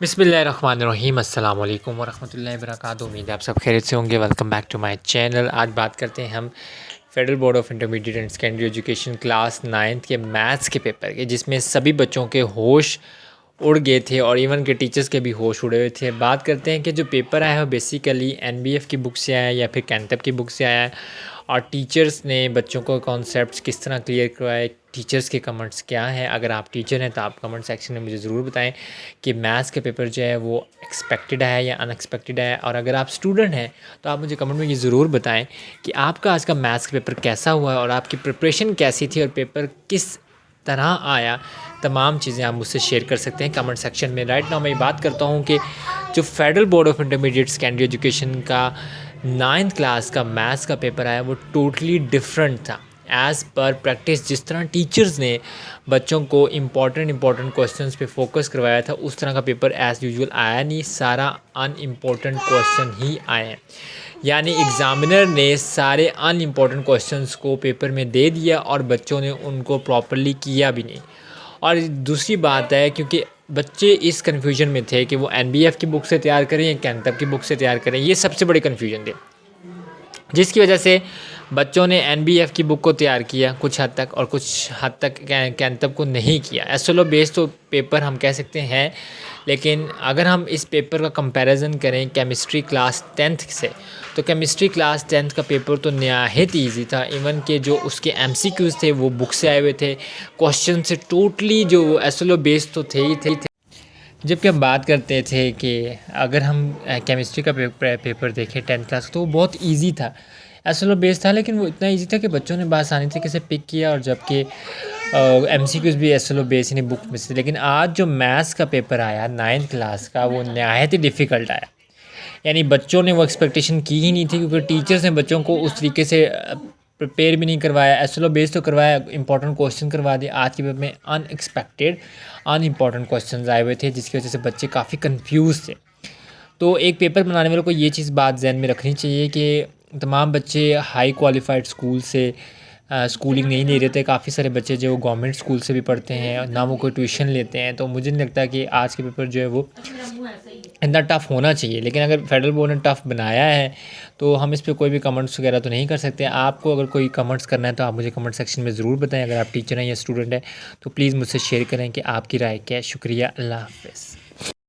बिस्मिल्लाहिर्रहमानिर्रहीम अस्सलाम वालेकुम वरहमतुल्लाहि वबरकातुहू। उम्मीद है आप सब खैरियत से होंगे। Welcome back to my channel. आज बात करते हैं हम federal board of intermediate and secondary education class 9th के मैथ्स के पेपर के, जिसमें सभी बच्चों के होश उड़ गए थे और इवन के टीचर्स के भी होश उड़े हुए थे। बात करते हैं कि जो पेपर आया है वो बेसिकली एनबीएफ की बुक से आया है या फिर कैंटअप की बुक से आया है, और टीचर्स ने बच्चों को कॉन्सेप्ट्स किस तरह क्लियर करवाए, टीचर्स के कमेंट्स क्या हैं। अगर आप टीचर हैं तो आप कमेंट सेक्शन में मुझे ज़रूर बताएं कि मैथ्स के पेपर जो है वो एक्सपेक्टेड है या अनएक्सपेक्टेड है। और अगर आप स्टूडेंट हैं तो आप मुझे कमेंट में ये ज़रूर बताएं कि आपका आज का मैथ्स का पेपर कैसा हुआ है और आपकी प्रिपरेशन कैसी थी और पेपर किस तरह आया। तमाम चीज़ें आप मुझसे शेयर कर सकते हैं कमेंट सेक्शन में। राइट नाउ मैं बात करता हूँ कि जो federal board of intermediate secondary education का 9th क्लास का मैथ्स का पेपर आया वो टोटली डिफरेंट था। एज़ पर प्रैक्टिस जिस तरह टीचर्स ने बच्चों को इम्पॉर्टेंट क्वेश्चंस पे फोकस करवाया था, उस तरह का पेपर एज़ यूजुअल आया नहीं। सारा अनइम्पॉर्टेंट क्वेश्चन ही आए हैं, यानी एग्ज़ामिनर ने सारे अनइम्पॉर्टेंट क्वेश्चंस को पेपर में दे दिया और बच्चों ने उनको प्रॉपर्ली किया भी नहीं। और दूसरी बात है, क्योंकि बच्चे इस कन्फ्यूजन में थे कि वो एनबीएफ की बुक से तैयार करें या कैंटअप की बुक से तैयार करें, ये सबसे बड़ी कन्फ्यूजन थी, जिसकी वजह से बच्चों ने एनबीएफ की बुक को तैयार किया कुछ हद तक, और कुछ हद तक कैंटअप को नहीं किया। एसएलओ बेस्ड तो पेपर हम कह सकते हैं, लेकिन अगर हम इस पेपर का कंपैरिजन करें केमिस्ट्री क्लास 10th से, तो केमिस्ट्री क्लास 10th का पेपर तो नहायत ईजी था। इवन के जो उसके एमसीक्यूज़ थे वो बुक से आए हुए थे, क्वेश्चन से टोटली जो एसएलओ बेस्ड तो थे ही थे। जबकि हम बात करते थे कि अगर हम केमिस्ट्री का पेपर देखें 10th क्लास का, तो वो बहुत इजी था, एसएलओ बेस्ड था, लेकिन वो इतना इजी था कि बच्चों ने आसानी से कैसे पिक किया। और जबकि एमसीक्यूज़ भी एसएलओ बेस्ड नहीं बुक में से। लेकिन आज जो मैथ्स का पेपर आया 9th क्लास का, वो नहायत ही डिफ़िकल्ट आया। यानी बच्चों ने वो एक्सपेक्टेशन की ही नहीं थी, क्योंकि टीचर्स ने बच्चों को उस तरीके से प्रिपेयर भी नहीं करवाया। एसएलओ बेस्ड तो करवाया, इंपॉर्टेंट क्वेश्चन करवा दिए। आज के पेपर में अनएक्सपेक्टेड अनइम्पॉर्टेंट क्वेश्चन आए हुए थे, जिसकी वजह से बच्चे काफ़ी कन्फ्यूज़ थे। तो एक पेपर बनाने वालों को ये चीज़ बात ज़हन में रखनी चाहिए कि तमाम बच्चे हाई क्वालिफाइड स्कूल से स्कूलिंग नहीं ले रहे थे। काफ़ी सारे बच्चे जो गवर्नमेंट स्कूल से भी पढ़ते हैं, ना वो कोई ट्यूशन लेते हैं। तो मुझे नहीं लगता कि आज के पेपर जो है वो इतना टफ़ होना चाहिए। लेकिन अगर फेडरल बोर्ड ने टफ़ बनाया है तो हम इस पे कोई भी कमेंट्स वगैरह तो नहीं कर सकते। आपको अगर कोई कमेंट्स करना है तो आप मुझे कमेंट सेक्शन में ज़रूर बताएं। अगर आप टीचर हैं या स्टूडेंट हैं तो प्लीज़ मुझसे शेयर करें कि आपकी राय क्या है। शुक्रिया, अल्लाह हाफ़िज़।